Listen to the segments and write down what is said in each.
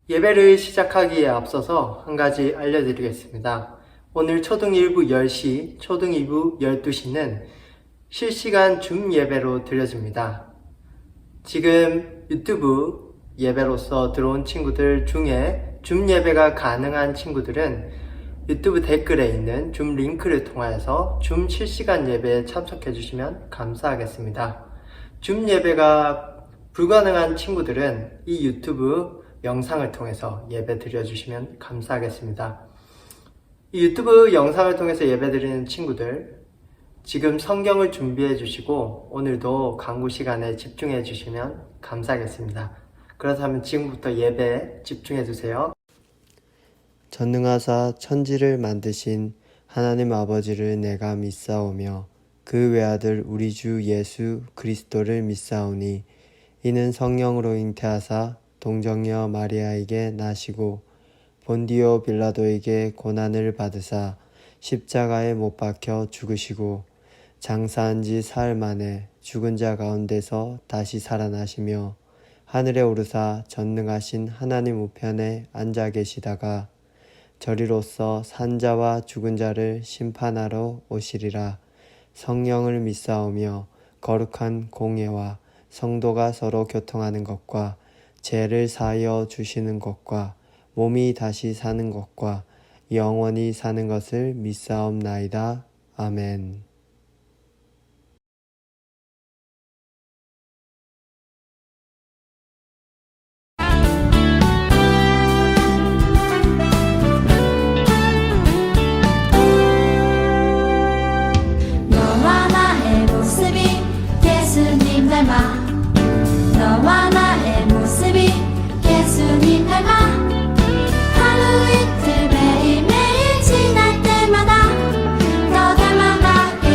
예배를 시작하기에 앞서서 한 가지 알려드리겠습니다. 오늘 초등 1부 10시, 초등 2부 12시는 실시간 줌 예배로 드려집니다. 지금 유튜브 예배로서 들어온 친구들 중에 줌 예배가 가능한 친구들은 유튜브 댓글에 있는 줌 링크를 통하여서 줌 실시간 예배에 참석해 주시면 감사하겠습니다. 줌 예배가 불가능한 친구들은 이 유튜브 영상을 통해서 예배 드려주시면 감사하겠습니다. 이 유튜브 영상을 통해서 예배 드리는 친구들, 지금 성경을 준비해 주시고 오늘도 강구 시간에 집중해 주시면 감사하겠습니다. 그렇다면 지금부터 예배에 집중해 주세요. 전능하사 천지를 만드신 하나님 아버지를 내가 믿사오며 그 외아들 우리 주 예수 그리스도를 믿사오니 이는 성령으로 잉태하사 동정녀 마리아에게 나시고 본디오 빌라도에게 고난을 받으사 십자가에 못 박혀 죽으시고 장사한 지 사흘 만에 죽은 자 가운데서 다시 살아나시며 하늘에 오르사 전능하신 하나님 우편에 앉아 계시다가 저리로서 산자와 죽은 자를 심판하러 오시리라. 성령을 믿사오며 거룩한 공예와 성도가 서로 교통하는 것과 죄를 사하여 주시는 것과 몸이 다시 사는 것과 영원히 사는 것을 믿사옵나이다. 아멘. 너와 나의 모습이 예수님 닮아 너와 나의 모습이 예수님 닮아 하루 이틀 매일매일 지날 때마다 너 닮아가길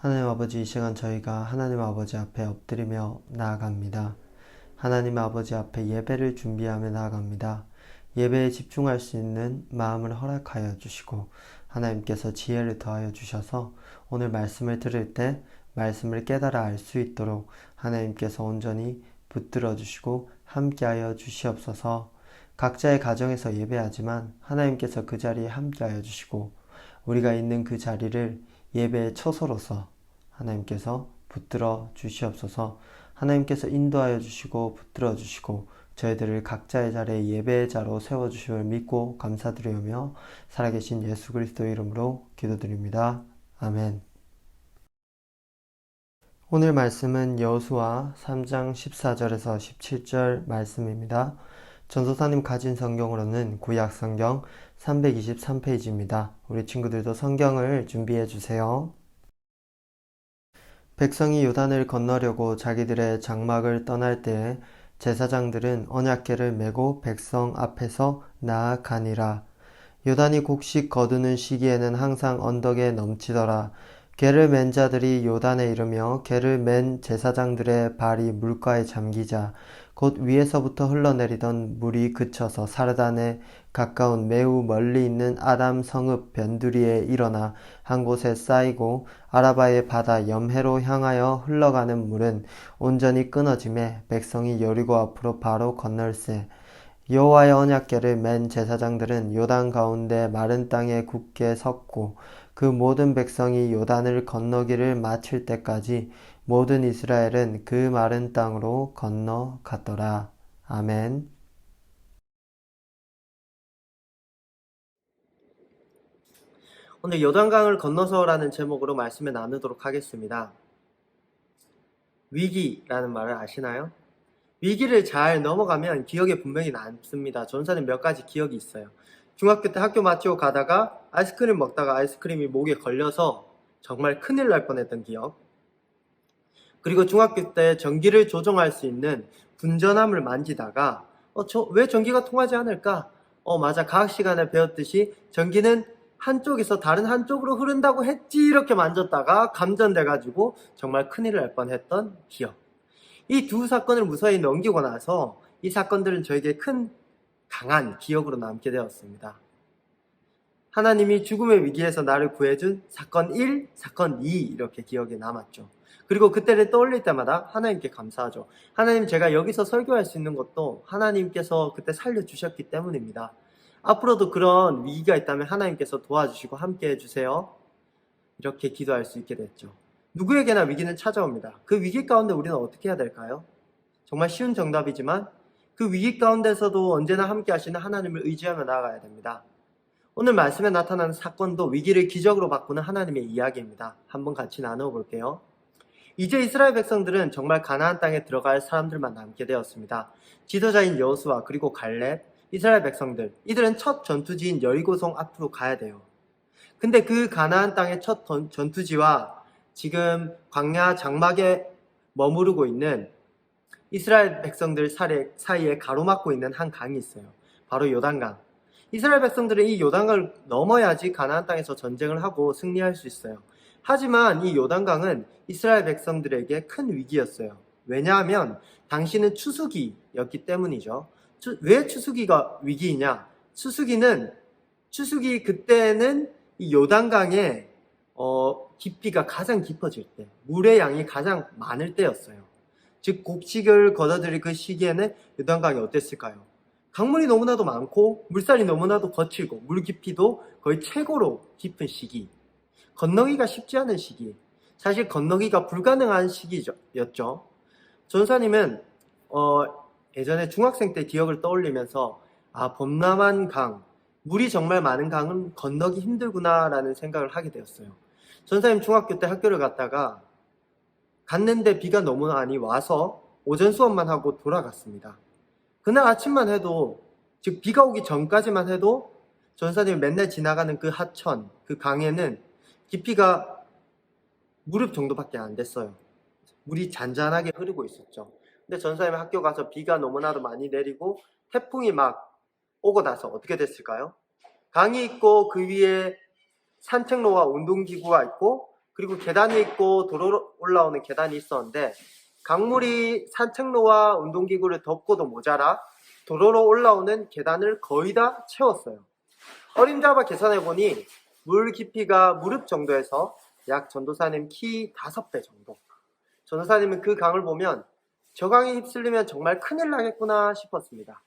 하나님 아버지, 이 시간 저희가 하나님 아버지 앞에 엎드리며 나아갑니다. 하나님 아버지 앞에 예배를 준비하며 나아갑니다. 예배에 집중할 수 있는 마음을 허락하여 주시고 하나님께서 지혜를 더하여 주셔서 오늘 말씀을 들을 때 말씀을 깨달아 알 수 있도록 하나님께서 온전히 붙들어 주시고 함께하여 주시옵소서. 각자의 가정에서 예배하지만 하나님께서 그 자리에 함께하여 주시고 우리가 있는 그 자리를 예배의 처소로서 하나님께서 붙들어 주시옵소서. 하나님께서 인도하여 주시고 붙들어 주시고 저희들을 각자의 자리에 예배의 자로 세워주심을 믿고 감사드리오며 살아계신 예수 그리스도의 이름으로 기도드립니다. 아멘. 오늘 말씀은 여호수아 3장 14절에서 17절 말씀입니다. 전도사님 가진 성경으로는 구약 성경 323페이지입니다. 우리 친구들도 성경을 준비해 주세요. 백성이 요단을 건너려고 자기들의 장막을 떠날 때에 제사장들은 언약궤를 메고 백성 앞에서 나아가니라. 요단이 곡식 거두는 시기에는 항상 언덕에 넘치더라. 궤를 맨 자들이 요단에 이르며 궤를 맨 제사장들의 발이 물가에 잠기자 곧 위에서부터 흘러내리던 물이 그쳐서 사르단에 가까운 매우 멀리 있는 아담 성읍 변두리에 일어나 한 곳에 쌓이고 아라바의 바다 염해로 향하여 흘러가는 물은 온전히 끊어짐에 백성이 여리고 앞으로 바로 건널세. 여호와의 언약궤를 맨 제사장들은 요단 가운데 마른 땅에 굳게 섰고 그 모든 백성이 요단을 건너기를 마칠 때까지 모든 이스라엘은 그 마른 땅으로 건너갔더라. 아멘. 오늘 요단강을 건너서라는 제목으로 말씀을 나누도록 하겠습니다. 위기라는 말을 아시나요? 위기를 잘 넘어가면 기억에 분명히 남습니다. 전사는 몇 가지 기억이 있어요. 중학교 때 학교 마치고 가다가 아이스크림 먹다가 아이스크림이 목에 걸려서 정말 큰일 날 뻔했던 기억. 그리고 중학교 때 전기를 조정할 수 있는 분전함을 만지다가 왜 전기가 통하지 않을까? 맞아, 과학 시간에 배웠듯이 전기는 한쪽에서 다른 한쪽으로 흐른다고 했지 이렇게 만졌다가 감전돼가지고 정말 큰일 날 뻔했던 기억. 이 두 사건을 무사히 넘기고 나서 이 사건들은 저에게 강한 기억으로 남게 되었습니다. 하나님이 죽음의 위기에서 나를 구해준 사건 1, 사건 2 이렇게 기억에 남았죠. 그리고 그때를 떠올릴 때마다 하나님께 감사하죠. 하나님, 제가 여기서 설교할 수 있는 것도 하나님께서 그때 살려주셨기 때문입니다. 앞으로도 그런 위기가 있다면 하나님께서 도와주시고 함께 해주세요. 이렇게 기도할 수 있게 됐죠. 누구에게나 위기는 찾아옵니다. 그 위기 가운데 우리는 어떻게 해야 될까요? 정말 쉬운 정답이지만 그 위기 가운데서도 언제나 함께 하시는 하나님을 의지하며 나아가야 됩니다. 오늘 말씀에 나타나는 사건도 위기를 기적으로 바꾸는 하나님의 이야기입니다. 한번 같이 나눠볼게요. 이제 이스라엘 백성들은 정말 가나안 땅에 들어갈 사람들만 남게 되었습니다. 지도자인 여호수아 그리고 갈렙, 이스라엘 백성들, 이들은 첫 전투지인 여리고성 앞으로 가야 돼요. 근데 그 가나안 땅의 첫 전투지와 지금 광야 장막에 머무르고 있는 이스라엘 백성들 사이에 가로막고 있는 한 강이 있어요. 바로 요단강. 이스라엘 백성들은 이 요단강을 넘어야지 가나안 땅에서 전쟁을 하고 승리할 수 있어요. 하지만 이 요단강은 이스라엘 백성들에게 큰 위기였어요. 왜냐하면 당시는 추수기였기 때문이죠. 왜 추수기가 위기이냐? 추수기 그때는 이 요단강의 깊이가 가장 깊어질 때, 물의 양이 가장 많을 때였어요. 즉 곡식을 걷어들일 그 시기에는 요단강이 어땠을까요? 강물이 너무나도 많고 물살이 너무나도 거칠고 물 깊이도 거의 최고로 깊은 시기, 건너기가 쉽지 않은 시기, 사실 건너기가 불가능한 시기였죠. 전사님은 예전에 중학생 때 기억을 떠올리면서 범람한 강, 물이 정말 많은 강은 건너기 힘들구나 라는 생각을 하게 되었어요. 전사님 중학교 때 학교를 갔는데 비가 너무 많이 와서 오전 수업만 하고 돌아갔습니다. 그날 아침만 해도, 즉 비가 오기 전까지만 해도 전사님이 맨날 지나가는 그 하천, 그 강에는 깊이가 무릎 정도밖에 안 됐어요. 물이 잔잔하게 흐르고 있었죠. 근데 전사님이 학교 가서 비가 너무나도 많이 내리고 태풍이 막 오고 나서 어떻게 됐을까요? 강이 있고 그 위에 산책로와 운동기구가 있고 그리고 계단이 있고 도로 올라오는 계단이 있었는데 강물이 산책로와 운동기구를 덮고도 모자라 도로로 올라오는 계단을 거의 다 채웠어요. 어림잡아 계산해보니 물 깊이가 무릎 정도에서 약 전도사님 키 5배 정도. 전도사님은 그 강을 보면 저 강에 휩쓸리면 정말 큰일 나겠구나 싶었습니다.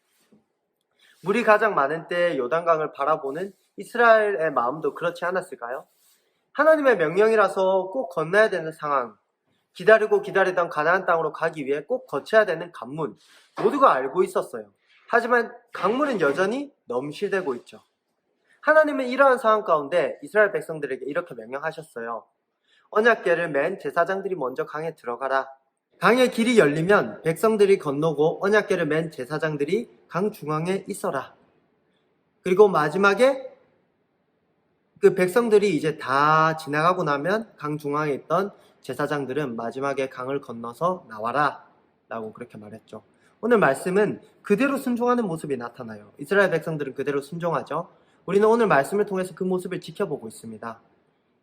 물이 가장 많은 때 요단강을 바라보는 이스라엘의 마음도 그렇지 않았을까요? 하나님의 명령이라서 꼭 건너야 되는 상황, 기다리고 기다리던 가나안 땅으로 가기 위해 꼭 거쳐야 되는 관문, 모두가 알고 있었어요. 하지만 강물은 여전히 넘실대고 있죠. 하나님은 이러한 상황 가운데 이스라엘 백성들에게 이렇게 명령하셨어요. 언약궤를 맨 제사장들이 먼저 강에 들어가라. 강의 길이 열리면 백성들이 건너고 언약궤를 맨 제사장들이 강 중앙에 있어라. 그리고 마지막에 그 백성들이 이제 다 지나가고 나면 강 중앙에 있던 제사장들은 마지막에 강을 건너서 나와라 라고 그렇게 말했죠. 오늘 말씀은 그대로 순종하는 모습이 나타나요. 이스라엘 백성들은 그대로 순종하죠. 우리는 오늘 말씀을 통해서 그 모습을 지켜보고 있습니다.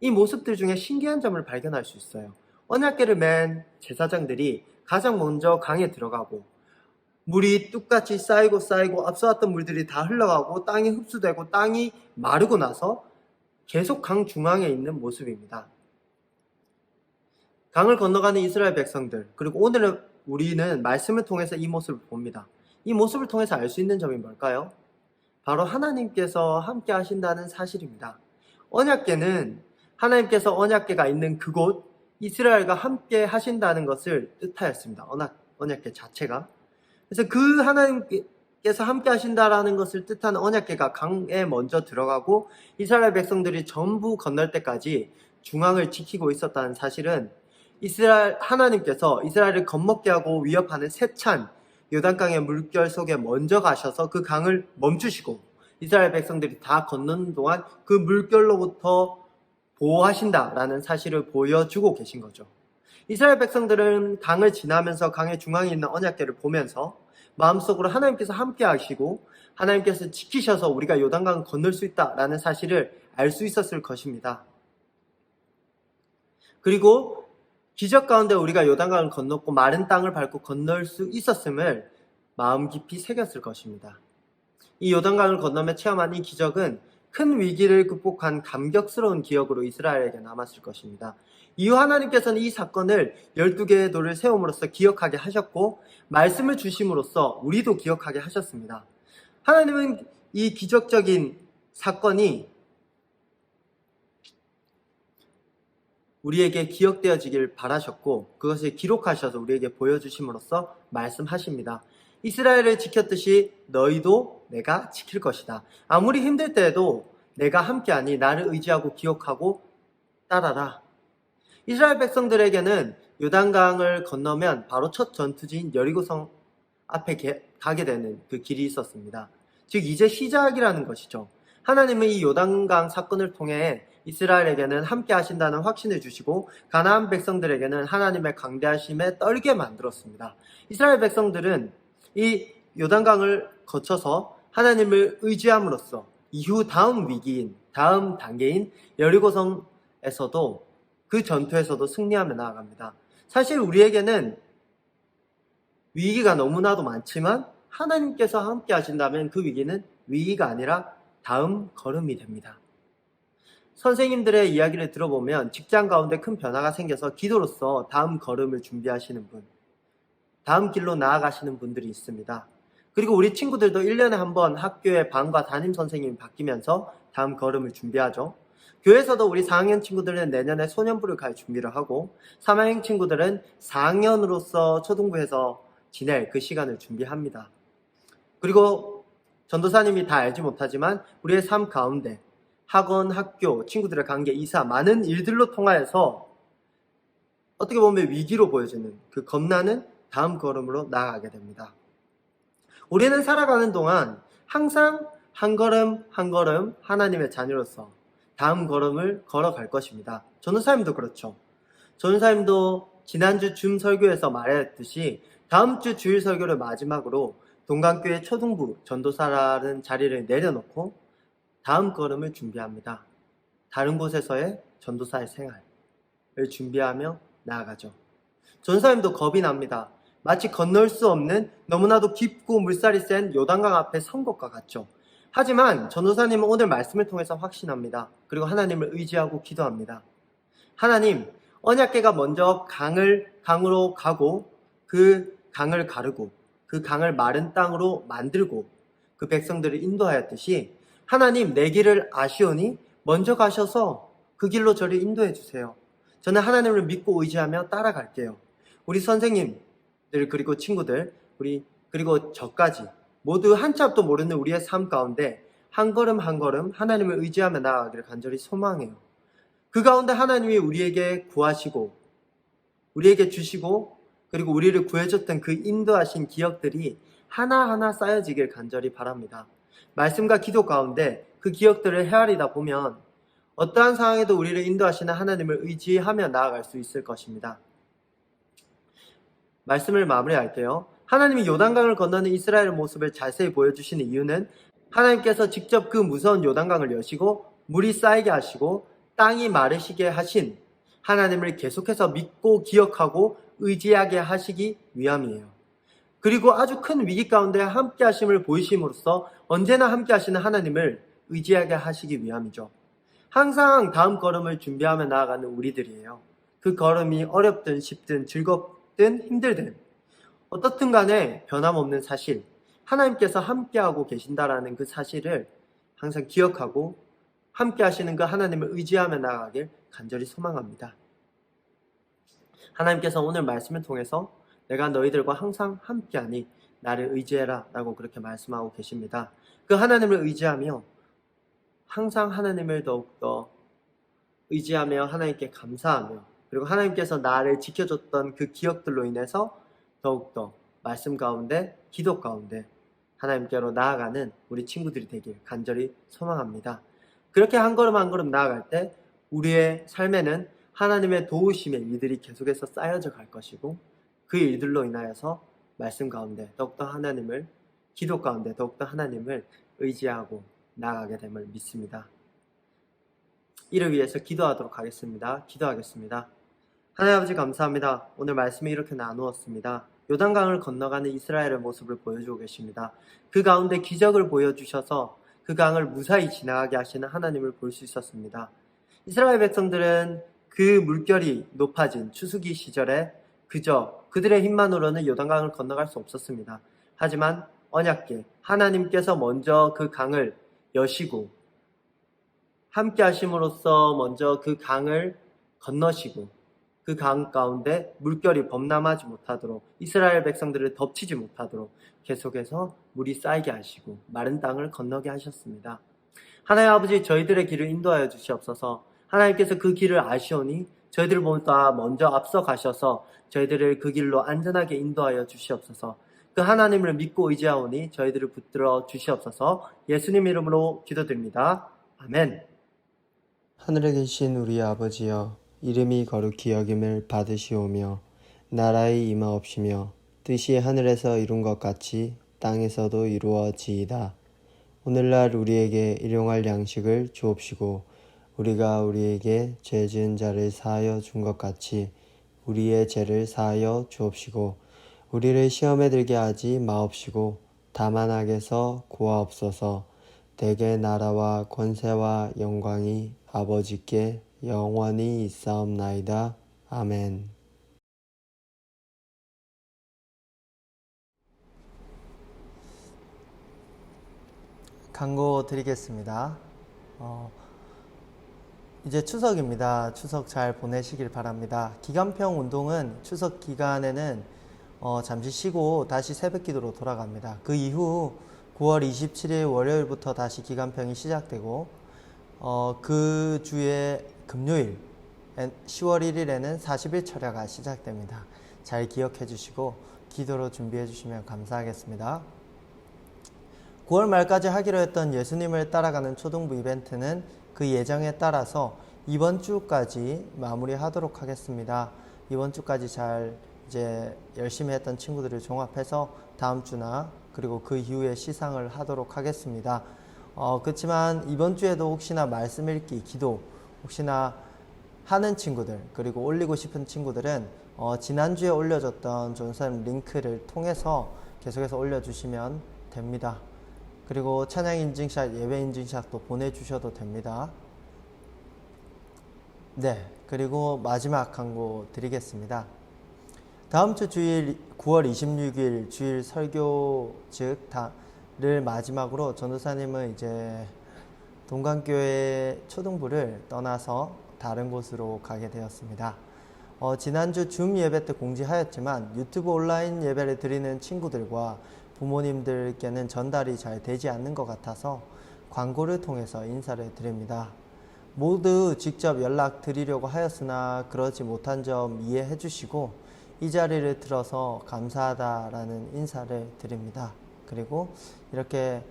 이 모습들 중에 신기한 점을 발견할 수 있어요. 언약궤를 맨 제사장들이 가장 먼저 강에 들어가고 물이 뚝같이 쌓이고 앞서왔던 물들이 다 흘러가고 땅이 흡수되고 땅이 마르고 나서 계속 강 중앙에 있는 모습입니다. 강을 건너가는 이스라엘 백성들, 그리고 오늘은 우리는 말씀을 통해서 이 모습을 봅니다. 이 모습을 통해서 알 수 있는 점이 뭘까요? 바로 하나님께서 함께 하신다는 사실입니다. 언약궤는 하나님께서 언약궤가 있는 그곳 이스라엘과 함께 하신다는 것을 뜻하였습니다. 언약궤 자체가. 그래서 그 하나님께서 함께 하신다라는 것을 뜻하는 언약궤가 강에 먼저 들어가고 이스라엘 백성들이 전부 건널 때까지 중앙을 지키고 있었다는 사실은 하나님께서 이스라엘을 겁먹게 하고 위협하는 세찬 요단강의 물결 속에 먼저 가셔서 그 강을 멈추시고 이스라엘 백성들이 다 건너는 동안 그 물결로부터 보호하신다라는 사실을 보여주고 계신 거죠. 이스라엘 백성들은 강을 지나면서 강의 중앙에 있는 언약궤를 보면서 마음속으로 하나님께서 함께 하시고 하나님께서 지키셔서 우리가 요단강을 건널 수 있다라는 사실을 알 수 있었을 것입니다. 그리고 기적 가운데 우리가 요단강을 건넜고 마른 땅을 밟고 건널 수 있었음을 마음 깊이 새겼을 것입니다. 이 요단강을 건너며 체험한 이 기적은 큰 위기를 극복한 감격스러운 기억으로 이스라엘에게 남았을 것입니다. 이후 하나님께서는 이 사건을 12개의 돌을 세움으로써 기억하게 하셨고 말씀을 주심으로써 우리도 기억하게 하셨습니다. 하나님은 이 기적적인 사건이 우리에게 기억되어지길 바라셨고 그것을 기록하셔서 우리에게 보여주심으로써 말씀하십니다. 이스라엘을 지켰듯이 너희도 내가 지킬 것이다. 아무리 힘들 때에도 내가 함께하니 나를 의지하고 기억하고 따라라. 이스라엘 백성들에게는 요단강을 건너면 바로 첫 전투지인 여리고성 앞에 가게 되는 그 길이 있었습니다. 즉 이제 시작이라는 것이죠. 하나님은 이 요단강 사건을 통해 이스라엘에게는 함께 하신다는 확신을 주시고 가나안 백성들에게는 하나님의 강대하심에 떨게 만들었습니다. 이스라엘 백성들은 이 요단강을 거쳐서 하나님을 의지함으로써 이후 다음 위기인, 다음 단계인 여리고성에서도 그 전투에서도 승리하며 나아갑니다. 사실 우리에게는 위기가 너무나도 많지만 하나님께서 함께 하신다면 그 위기는 위기가 아니라 다음 걸음이 됩니다. 선생님들의 이야기를 들어보면 직장 가운데 큰 변화가 생겨서 기도로서 다음 걸음을 준비하시는 분, 다음 길로 나아가시는 분들이 있습니다. 그리고 우리 친구들도 1년에 한 번 학교의 반과 담임 선생님이 바뀌면서 다음 걸음을 준비하죠. 교회에서도 우리 4학년 친구들은 내년에 소년부를 갈 준비를 하고 3학년 친구들은 4학년으로서 초등부에서 지낼 그 시간을 준비합니다. 그리고 전도사님이 다 알지 못하지만 우리의 삶 가운데 학원, 학교, 친구들의 관계, 이사 많은 일들로 통하여서 어떻게 보면 위기로 보여지는 그 겁나는 다음 걸음으로 나아가게 됩니다. 우리는 살아가는 동안 항상 한 걸음 한 걸음 하나님의 자녀로서 다음 걸음을 걸어갈 것입니다. 전도사님도 그렇죠. 전도사님도 지난주 줌 설교에서 말했듯이 다음 주 주일 설교를 마지막으로 동강교회 초등부 전도사라는 자리를 내려놓고 다음 걸음을 준비합니다. 다른 곳에서의 전도사의 생활. 준비하며 나아가죠. 전사님도 겁이 납니다. 마치 건널 수 없는 너무나도 깊고 물살이 센 요단강 앞에 선 것과 같죠. 하지만 전도사님은 오늘 말씀을 통해서 확신합니다. 그리고 하나님을 의지하고 기도합니다. 하나님, 언약궤가 먼저 강으로 가고 그 강을 가르고 그 강을 마른 땅으로 만들고 그 백성들을 인도하였듯이 하나님 내 길을 아시오니 먼저 가셔서 그 길로 저를 인도해 주세요. 저는 하나님을 믿고 의지하며 따라갈게요. 우리 선생님들 그리고 친구들 그리고 저까지 모두 한참도 모르는 우리의 삶 가운데 한 걸음 한 걸음 하나님을 의지하며 나아가기를 간절히 소망해요. 그 가운데 하나님이 우리에게 구하시고 우리에게 주시고 그리고 우리를 구해줬던 그 인도하신 기억들이 하나하나 쌓여지길 간절히 바랍니다. 말씀과 기도 가운데 그 기억들을 헤아리다 보면 어떠한 상황에도 우리를 인도하시는 하나님을 의지하며 나아갈 수 있을 것입니다. 말씀을 마무리할게요. 하나님이 요단강을 건너는 이스라엘의 모습을 자세히 보여주시는 이유는 하나님께서 직접 그 무서운 요단강을 여시고 물이 쌓이게 하시고 땅이 마르시게 하신 하나님을 계속해서 믿고 기억하고 의지하게 하시기 위함이에요. 그리고 아주 큰 위기 가운데 함께 하심을 보이심으로써 언제나 함께 하시는 하나님을 의지하게 하시기 위함이죠. 항상 다음 걸음을 준비하며 나아가는 우리들이에요. 그 걸음이 어렵든 쉽든 즐겁든 힘들든 어떻든 간에 변함없는 사실, 하나님께서 함께하고 계신다라는 그 사실을 항상 기억하고 함께 하시는 그 하나님을 의지하며 나아가길 간절히 소망합니다. 하나님께서 오늘 말씀을 통해서 내가 너희들과 항상 함께하니 나를 의지해라 라고 그렇게 말씀하고 계십니다. 그 하나님을 의지하며 항상 하나님을 더욱더 의지하며 하나님께 감사하며 그리고 하나님께서 나를 지켜줬던 그 기억들로 인해서 더욱더 말씀 가운데 기도 가운데 하나님께로 나아가는 우리 친구들이 되길 간절히 소망합니다. 그렇게 한 걸음 한 걸음 나아갈 때 우리의 삶에는 하나님의 도우심의 일들이 계속해서 쌓여져 갈 것이고 그 일들로 인하여서 말씀 가운데 더욱더 하나님을 기도 가운데 더욱더 하나님을 의지하고 나아가게 됨을 믿습니다. 이를 위해서 기도하도록 하겠습니다. 기도하겠습니다. 하나님 아버지 감사합니다. 오늘 말씀을 이렇게 나누었습니다. 요단강을 건너가는 이스라엘의 모습을 보여주고 계십니다. 그 가운데 기적을 보여주셔서 그 강을 무사히 지나가게 하시는 하나님을 볼 수 있었습니다. 이스라엘 백성들은 그 물결이 높아진 추수기 시절에 그저 그들의 힘만으로는 요단강을 건너갈 수 없었습니다. 하지만 언약궤 하나님께서 먼저 그 강을 여시고 함께 하심으로써 먼저 그 강을 건너시고 그 강 가운데 물결이 범람하지 못하도록 이스라엘 백성들을 덮치지 못하도록 계속해서 물이 쌓이게 하시고 마른 땅을 건너게 하셨습니다. 하나님 아버지 저희들의 길을 인도하여 주시옵소서. 하나님께서 그 길을 아시오니 저희들보다 먼저 앞서 가셔서 저희들을 그 길로 안전하게 인도하여 주시옵소서. 그 하나님을 믿고 의지하오니 저희들을 붙들어 주시옵소서. 예수님 이름으로 기도드립니다. 아멘. 하늘에 계신 우리 아버지여, 이름이 거룩히 여김을 받으시오며 나라의 임하옵시며 뜻이 하늘에서 이룬 것 같이 땅에서도 이루어지이다. 오늘날 우리에게 일용할 양식을 주옵시고 우리가 우리에게 죄 지은 자를 사하여 준 것 같이 우리의 죄를 사하여 주옵시고 우리를 시험에 들게 하지 마옵시고 다만 악에서 구하옵소서. 대개 나라와 권세와 영광이 아버지께 영원히 있사옵나이다. 아멘. 광고 드리겠습니다. 이제 추석입니다. 추석 잘 보내시길 바랍니다. 기간평 운동은 추석 기간에는 잠시 쉬고 다시 새벽기도로 돌아갑니다. 그 이후 9월 27일 월요일부터 다시 기간평이 시작되고 그 주에 금요일 10월 1일에는 40일 철야가 시작됩니다. 잘 기억해 주시고 기도로 준비해 주시면 감사하겠습니다. 9월 말까지 하기로 했던 예수님을 따라가는 초등부 이벤트는 그 예정에 따라서 이번 주까지 마무리하도록 하겠습니다. 이번 주까지 잘 이제 열심히 했던 친구들을 종합해서 다음 주나 그리고 그 이후에 시상을 하도록 하겠습니다. 그렇지만 이번 주에도 혹시나 말씀 읽기, 기도 혹시나 하는 친구들, 그리고 올리고 싶은 친구들은 지난주에 올려줬던 전사님 링크를 통해서 계속해서 올려주시면 됩니다. 그리고 찬양 인증샷, 예배 인증샷도 보내주셔도 됩니다. 네, 그리고 마지막 광고 드리겠습니다. 다음 주 주일 9월 26일 주일 설교 즉를 마지막으로 전도사님은 이제 동강교회 초등부를 떠나서 다른 곳으로 가게 되었습니다. 지난주 줌 예배 때 공지하였지만 유튜브 온라인 예배를 드리는 친구들과 부모님들께는 전달이 잘 되지 않는 것 같아서 광고를 통해서 인사를 드립니다. 모두 직접 연락 드리려고 하였으나 그러지 못한 점 이해해 주시고 이 자리를 들어서 감사하다라는 인사를 드립니다. 그리고 이렇게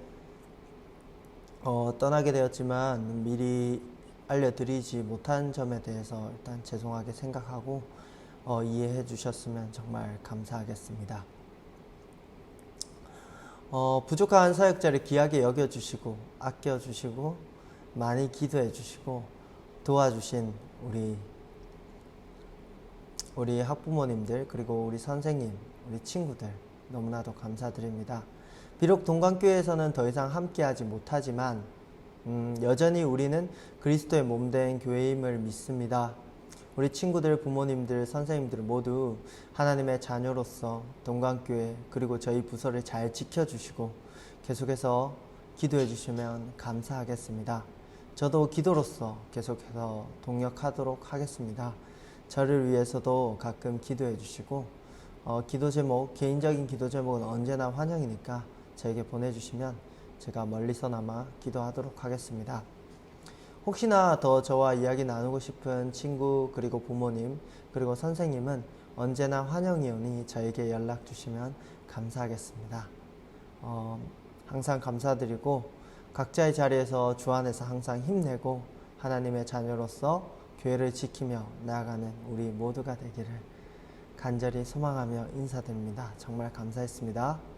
떠나게 되었지만 미리 알려드리지 못한 점에 대해서 일단 죄송하게 생각하고 이해해 주셨으면 정말 감사하겠습니다. 부족한 사역자를 귀하게 여겨주시고 아껴주시고 많이 기도해 주시고 도와주신 우리 학부모님들, 그리고 우리 선생님, 우리 친구들 너무나도 감사드립니다. 비록 동강교회에서는 더 이상 함께하지 못하지만 여전히 우리는 그리스도의 몸된 교회임을 믿습니다. 우리 친구들, 부모님들, 선생님들 모두 하나님의 자녀로서 동강교회 그리고 저희 부서를 잘 지켜주시고 계속해서 기도해 주시면 감사하겠습니다. 저도 기도로서 계속해서 동역하도록 하겠습니다. 저를 위해서도 가끔 기도해 주시고 기도 제목, 개인적인 기도 제목은 언제나 환영이니까 저에게 보내주시면 제가 멀리서나마 기도하도록 하겠습니다. 혹시나 더 저와 이야기 나누고 싶은 친구, 그리고 부모님, 그리고 선생님은 언제나 환영이오니 저에게 연락 주시면 감사하겠습니다. 항상 감사드리고 각자의 자리에서 주 안에서 항상 힘내고 하나님의 자녀로서 교회를 지키며 나아가는 우리 모두가 되기를 간절히 소망하며 인사드립니다. 정말 감사했습니다.